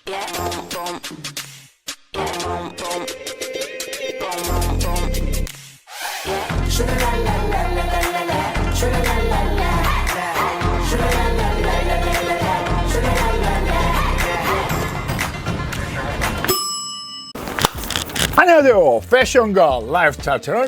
Yeah, boom, boom. Yeah, boom, boom. Boom, boom, boom. Yeah. Shoo la la la la la la la. Shoo la la la la. Shoo la la la la la la la. Shoo la la la la. 안녕하세요. 패션과 라이프스타일 채널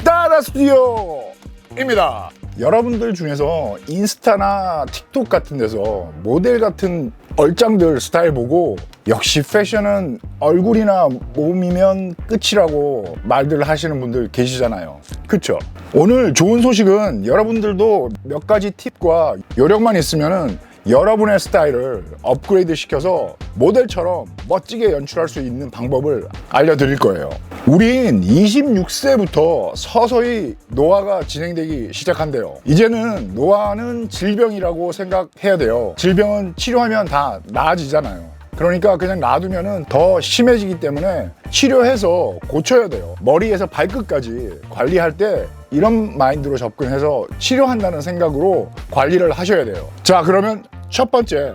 따라 스튜디오입니다. 여러분들 중에서 인스타나 틱톡 같은 데서 모델 같은 얼짱들 스타일 보고 역시 패션은 얼굴이나 몸이면 끝이라고 말들 하시는 분들 계시잖아요. 그쵸? 오늘 좋은 소식은 여러분들도 몇 가지 팁과 요령만 있으면은 여러분의 스타일을 업그레이드 시켜서 모델처럼 멋지게 연출할 수 있는 방법을 알려드릴 거예요. 우린 26세부터 서서히 노화가 진행되기 시작한대요. 이제는 노화는 질병이라고 생각해야 돼요. 질병은 치료하면 다 나아지잖아요. 그러니까 그냥 놔두면 더 심해지기 때문에 치료해서 고쳐야 돼요. 머리에서 발끝까지 관리할 때 이런 마인드로 접근해서 치료한다는 생각으로 관리를 하셔야 돼요. 자, 그러면 첫 번째,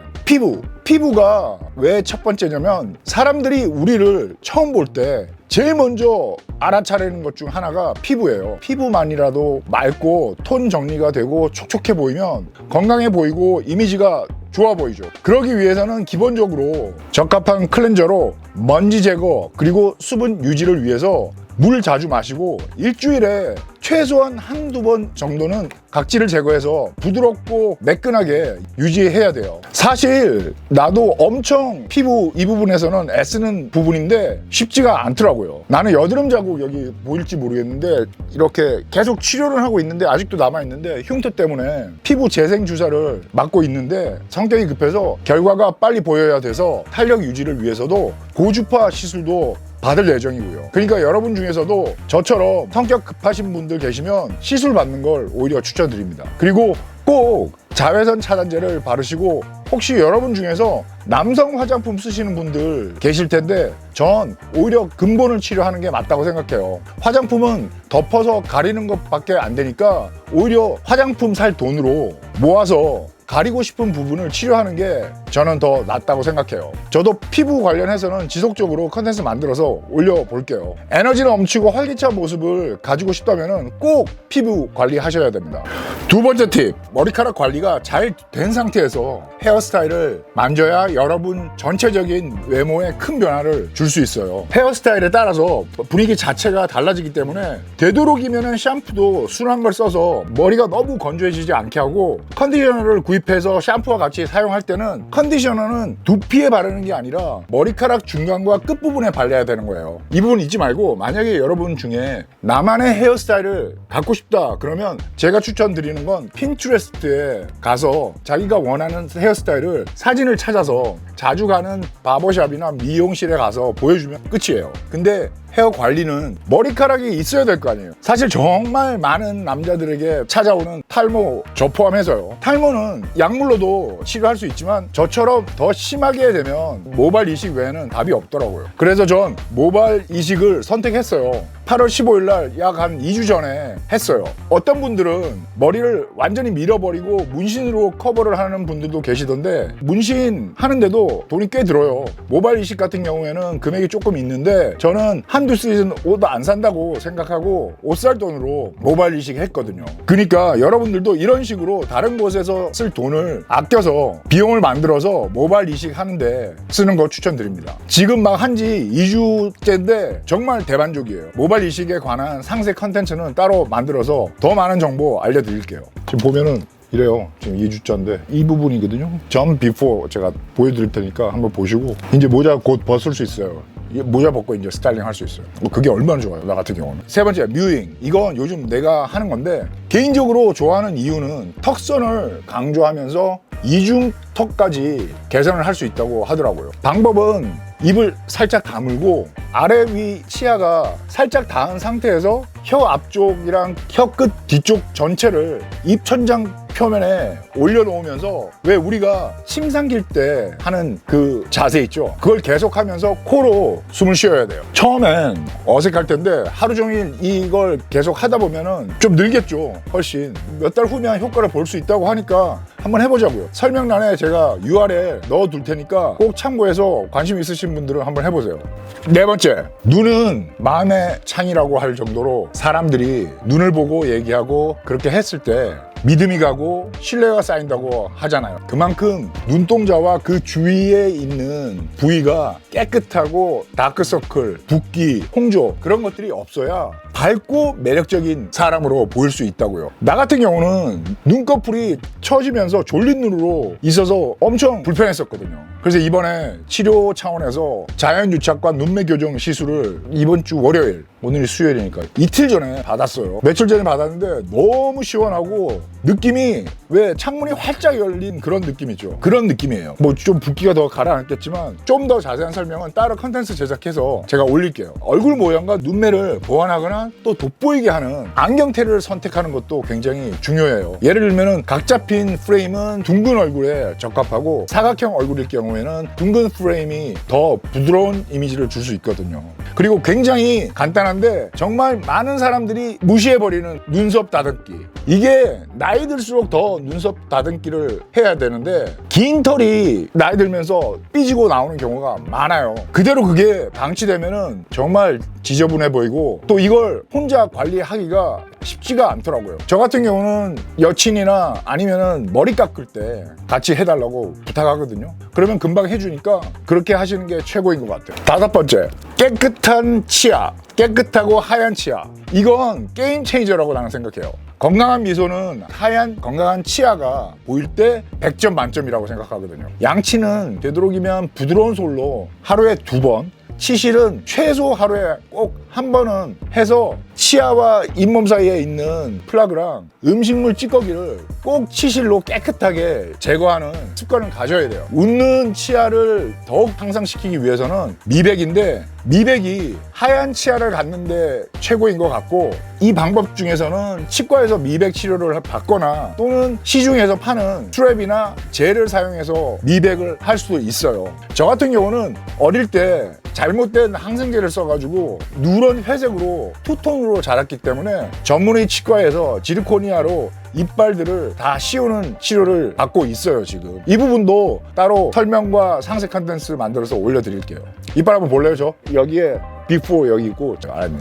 피부가 왜 첫 번째냐면 사람들이 우리를 처음 볼 때 제일 먼저 알아차리는 것 중 하나가 피부예요. 피부만이라도 맑고 톤 정리가 되고 촉촉해 보이면 건강해 보이고 이미지가 좋아 보이죠. 그러기 위해서는 기본적으로 적합한 클렌저로 먼지 제거 그리고 수분 유지를 위해서 물 자주 마시고 일주일에 최소한 한두 번 정도는 각질을 제거해서 부드럽고 매끈하게 유지해야 돼요. 사실 나도 엄청 피부 이 부분에서는 애쓰는 부분인데 쉽지가 않더라고요. 나는 여드름 자국 여기 보일지 모르겠는데 이렇게 계속 치료를 하고 있는데 아직도 남아있는데 흉터 때문에 피부 재생 주사를 맞고 있는데 성격이 급해서 결과가 빨리 보여야 돼서 탄력 유지를 위해서도 고주파 시술도 받을 예정이고요. 그러니까 여러분 중에서도 저처럼 성격 급하신 분들 계시면 시술 받는 걸 오히려 추천드립니다. 그리고 꼭 자외선 차단제를 바르시고 혹시 여러분 중에서 남성 화장품 쓰시는 분들 계실 텐데 전 오히려 근본을 치료하는 게 맞다고 생각해요. 화장품은 덮어서 가리는 것밖에 안 되니까 오히려 화장품 살 돈으로 모아서 가리고 싶은 부분을 치료하는 게 저는 더 낫다고 생각해요. 저도 피부 관련해서는 지속적으로 컨텐츠 만들어서 올려볼게요. 에너지 넘치고 활기찬 모습을 가지고 싶다면 꼭 피부 관리하셔야 됩니다. 두 번째 팁, 머리카락 관리가 잘 된 상태에서 헤어스타일을 만져야 여러분 전체적인 외모에 큰 변화를 줄 수 있어요. 헤어스타일에 따라서 분위기 자체가 달라지기 때문에 되도록이면 샴푸도 순한 걸 써서 머리가 너무 건조해지지 않게 하고 컨디셔너를 구입해서 샴푸와 같이 사용할 때는 컨디셔너는 두피에 바르는 게 아니라 머리카락 중간과 끝부분에 발라야 되는 거예요. 이 부분 잊지 말고 만약에 여러분 중에 나만의 헤어스타일을 갖고 싶다 그러면 제가 추천드리는 건 핀트레스트에 가서 자기가 원하는 헤어스타일을 사진을 찾아서 자주 가는 바버샵이나 미용실에 가서 보여주면 끝이에요. 근데 헤어 관리는 머리카락이 있어야 될 거 아니에요. 사실 정말 많은 남자들에게 찾아오는 탈모, 저 포함해서요. 탈모는 약물로도 치료할 수 있지만 저처럼 더 심하게 되면 모발 이식 외에는 답이 없더라고요. 그래서 전 모발 이식을 선택했어요. 8월 15일 날 약 한 2주 전에 했어요. 어떤 분들은 머리를 완전히 밀어버리고 문신으로 커버를 하는 분들도 계시던데 문신 하는데도 돈이 꽤 들어요. 모발 이식 같은 경우에는 금액이 조금 있는데 저는 한두 시즌 옷 안 산다고 생각하고 옷 살 돈으로 모발 이식 했거든요. 그러니까 여러분들도 이런 식으로 다른 곳에서 쓸 돈을 아껴서 비용을 만들어서 모발 이식 하는데 쓰는 거 추천드립니다. 지금 막 한지 2주째인데 정말 대만족이에요. 모발 이식에 관한 상세 컨텐츠는 따로 만들어서 더 많은 정보 알려드릴게요. 지금 보면은 이래요. 지금 2주차인데 이 부분이거든요. 전 비포 제가 보여드릴 테니까 한번 보시고 이제 모자 곧 벗을 수 있어요. 모자 벗고 이제 스타일링 할 수 있어요. 그게 얼마나 좋아요, 나 같은 경우는. 세 번째, 뮤잉. 이건 요즘 내가 하는 건데 개인적으로 좋아하는 이유는 턱선을 강조하면서 이중턱까지 개선을 할 수 있다고 하더라고요. 방법은 입을 살짝 다물고 아래 위 치아가 살짝 닿은 상태에서 혀 앞쪽이랑 혀 끝 뒤쪽 전체를 입 천장 표면에 올려놓으면서 왜 우리가 침 삼킬 때 하는 그 자세 있죠? 그걸 계속하면서 코로 숨을 쉬어야 돼요. 처음엔 어색할 텐데 하루 종일 이걸 계속 하다 보면은 좀 늘겠죠. 훨씬 몇 달 후면 효과를 볼 수 있다고 하니까 한번 해보자고요. 설명란에 제가 URL 넣어둘 테니까 꼭 참고해서 관심 있으신 분들은 한번 해보세요. 네 번째, 눈은 마음의 창이라고 할 정도로 사람들이 눈을 보고 얘기하고 그렇게 했을 때 믿음이 가고 신뢰가 쌓인다고 하잖아요. 그만큼 눈동자와 그 주위에 있는 부위가 깨끗하고 다크서클, 붓기, 홍조 그런 것들이 없어야 밝고 매력적인 사람으로 보일 수 있다고요. 나 같은 경우는 눈꺼풀이 처지면서 졸린 눈으로 있어서 엄청 불편했었거든요. 그래서 이번에 치료 차원에서 자연유착과 눈매 교정 시술을 이번 주 월요일, 오늘이 수요일이니까 이틀 전에 받았어요. 며칠 전에 받았는데 너무 시원하고 느낌이 왜 창문이 활짝 열린 그런 느낌이죠. 그런 느낌이에요. 뭐 좀 붓기가 더 가라앉겠지만 좀 더 자세한 설명은 따로 컨텐츠 제작해서 제가 올릴게요. 얼굴 모양과 눈매를 보완하거나 또 돋보이게 하는 안경테를 선택하는 것도 굉장히 중요해요. 예를 들면 각 잡힌 프레임은 둥근 얼굴에 적합하고 사각형 얼굴일 경우에는 둥근 프레임이 더 부드러운 이미지를 줄 수 있거든요. 그리고 굉장히 간단한데 정말 많은 사람들이 무시해버리는 눈썹 다듬기. 이게 나이 들수록 더 눈썹 다듬기를 해야 되는데 긴 털이 나이 들면서 삐지고 나오는 경우가 많아요. 그대로 그게 방치되면은 정말 지저분해 보이고 또 이걸 혼자 관리하기가 쉽지가 않더라고요. 저 같은 경우는 여친이나 아니면은 머리 깎을 때 같이 해달라고 부탁하거든요. 그러면 금방 해주니까 그렇게 하시는 게 최고인 것 같아요. 다섯 번째, 깨끗한 치아. 깨끗하고 하얀 치아. 이건 게임 체인저라고 나는 생각해요. 건강한 미소는 하얀 건강한 치아가 보일 때 100점 만점이라고 생각하거든요. 양치는 되도록이면 부드러운 솔로 하루에 2번, 치실은 최소 하루에 꼭 한 번은 해서 치아와 잇몸 사이에 있는 플라그랑 음식물 찌꺼기를 꼭 치실로 깨끗하게 제거하는 습관을 가져야 돼요. 웃는 치아를 더욱 향상시키기 위해서는 미백인데 미백이 하얀 치아를 갖는데 최고인 것 같고 이 방법 중에서는 치과에서 미백 치료를 받거나 또는 시중에서 파는 스트랩이나 젤을 사용해서 미백을 할 수도 있어요. 저 같은 경우는 어릴 때 잘못된 항생제를 써가지고 누런 회색으로 투톤으로 자랐기 때문에 전문의 치과에서 지르코니아로 이빨들을 다 씌우는 치료를 받고 있어요. 지금 이 부분도 따로 설명과 상세 컨텐츠 만들어서 올려드릴게요. 이빨 한번 볼래요? 저 여기에 비포 여기 있고 저 안에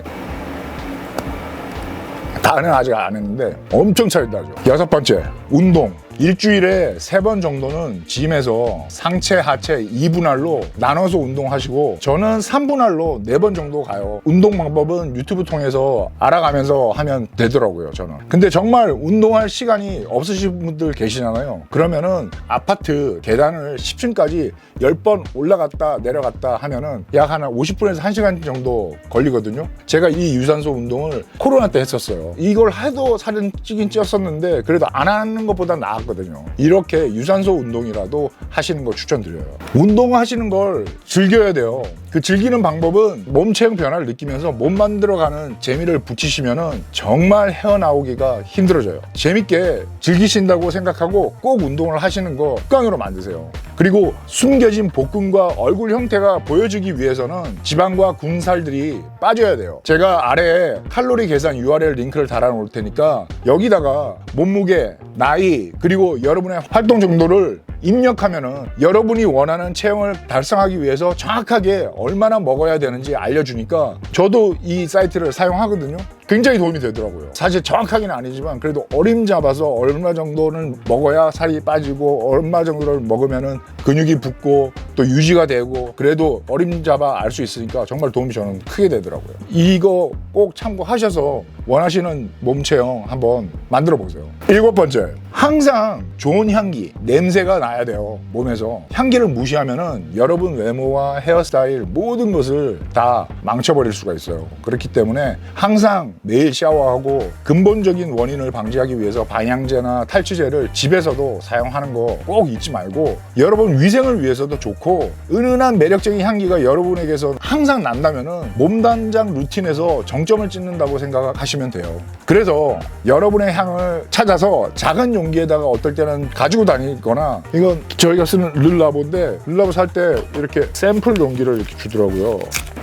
다는 아직 안 했는데 엄청 차이 나죠. 여섯 번째, 운동. 일주일에 3번 정도는 짐에서 상체, 하체 2분할로 나눠서 운동하시고 저는 3분할로 4번 정도 가요. 운동 방법은 유튜브 통해서 알아가면서 하면 되더라고요, 저는. 근데 정말 운동할 시간이 없으신 분들 계시잖아요. 그러면은 아파트 계단을 10층까지 10번 올라갔다 내려갔다 하면은 약 한 50분에서 1시간 정도 걸리거든요. 제가 이 유산소 운동을 코로나 때 했었어요. 이걸 해도 살은 찌긴 쪘었는데 그래도 안 하는 것보다 나았거든요. 이렇게 유산소 운동이라도 하시는 거 추천드려요. 운동하시는 걸 즐겨야 돼요. 그 즐기는 방법은 몸 체형 변화를 느끼면서 몸 만들어가는 재미를 붙이시면은 정말 헤어나오기가 힘들어져요. 재밌게 즐기신다고 생각하고 꼭 운동을 하시는 거 습관으로 만드세요. 그리고 숨겨진 복근과 얼굴 형태가 보여지기 위해서는 지방과 군살들이 빠져야 돼요. 제가 아래에 칼로리 계산 URL 링크를 달아 놓을 테니까 여기다가 몸무게, 나이, 그리고 여러분의 활동 정도를 입력하면은 여러분이 원하는 체형을 달성하기 위해서 정확하게 얼마나 먹어야 되는지 알려주니까 저도 이 사이트를 사용하거든요. 굉장히 도움이 되더라고요. 사실 정확하게는 아니지만 그래도 어림잡아서 얼마 정도는 먹어야 살이 빠지고 얼마 정도를 먹으면은 근육이 붙고 또 유지가 되고 그래도 어림잡아 알 수 있으니까 정말 도움이 저는 크게 되더라고요. 이거 꼭 참고하셔서 원하시는 몸 체형 한번 만들어 보세요. 7번째, 항상 좋은 향기, 냄새가 나야 돼요. 몸에서. 향기를 무시하면은 여러분 외모와 헤어스타일 모든 것을 다 망쳐버릴 수가 있어요. 그렇기 때문에 항상 매일 샤워하고 근본적인 원인을 방지하기 위해서 방향제나 탈취제를 집에서도 사용하는 거 꼭 잊지 말고 여러분 위생을 위해서도 좋고 은은한 매력적인 향기가 여러분에게서 항상 난다면은 몸단장 루틴에서 정점을 찍는다고 생각하시면 돼요. 그래서 여러분의 향을 찾아서 작은 용기에다가 어떨 때는 가지고 다니거나 이건 저희가 쓰는 르라보인데 르라보 살 때 이렇게 샘플 용기를 이렇게 주더라고요.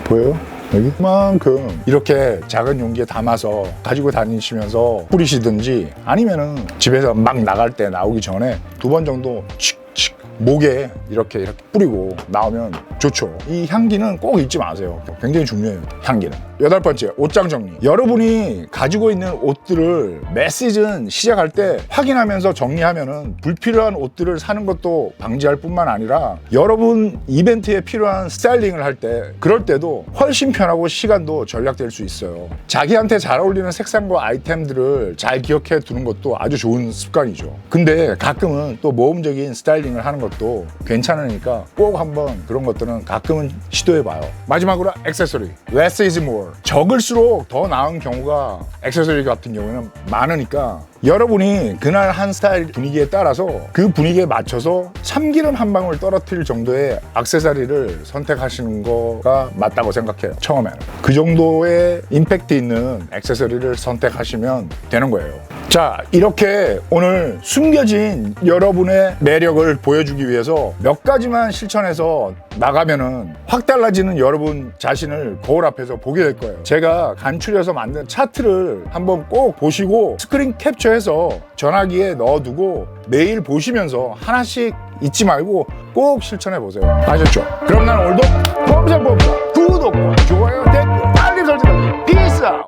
보여요? 여기만큼 이렇게 작은 용기에 담아서 가지고 다니시면서 뿌리시든지 아니면은 집에서 막 나갈 때 나오기 전에 2번 정도 칙칙 목에 이렇게 뿌리고 나오면 좋죠. 이 향기는 꼭 잊지 마세요. 굉장히 중요해요, 향기는. 8번째, 옷장 정리. 여러분이 가지고 있는 옷들을 매 시즌 시작할 때 확인하면서 정리하면은 불필요한 옷들을 사는 것도 방지할 뿐만 아니라 여러분 이벤트에 필요한 스타일링을 할 때 그럴 때도 훨씬 편하고 시간도 절약될 수 있어요. 자기한테 잘 어울리는 색상과 아이템들을 잘 기억해 두는 것도 아주 좋은 습관이죠. 근데 가끔은 또 모험적인 스타일링을 하는 것도 괜찮으니까 꼭 한번 그런 것들은 가끔은 시도해봐요. 마지막으로 액세서리. Less is more. 적을수록 더 나은 경우가 액세서리 같은 경우에는 많으니까 여러분이 그날 한 스타일 분위기에 따라서 그 분위기에 맞춰서 참기름 한 방울 떨어뜨릴 정도의 액세서리를 선택하시는 거가 맞다고 생각해요. 처음에는 그 정도의 임팩트 있는 액세서리를 선택하시면 되는 거예요. 자, 이렇게 오늘 숨겨진 여러분의 매력을 보여주기 위해서 몇 가지만 실천해서 나가면은 확 달라지는 여러분 자신을 거울 앞에서 보게 될 거예요. 제가 간추려서 만든 차트를 한번 꼭 보시고 스크린 캡처해서 전화기에 넣어두고 매일 보시면서 하나씩 잊지 말고 꼭 실천해 보세요. 아셨죠? 그럼 난 오늘도 범상범상 구독과 좋아요, 댓글, 알림 설정. Peace out!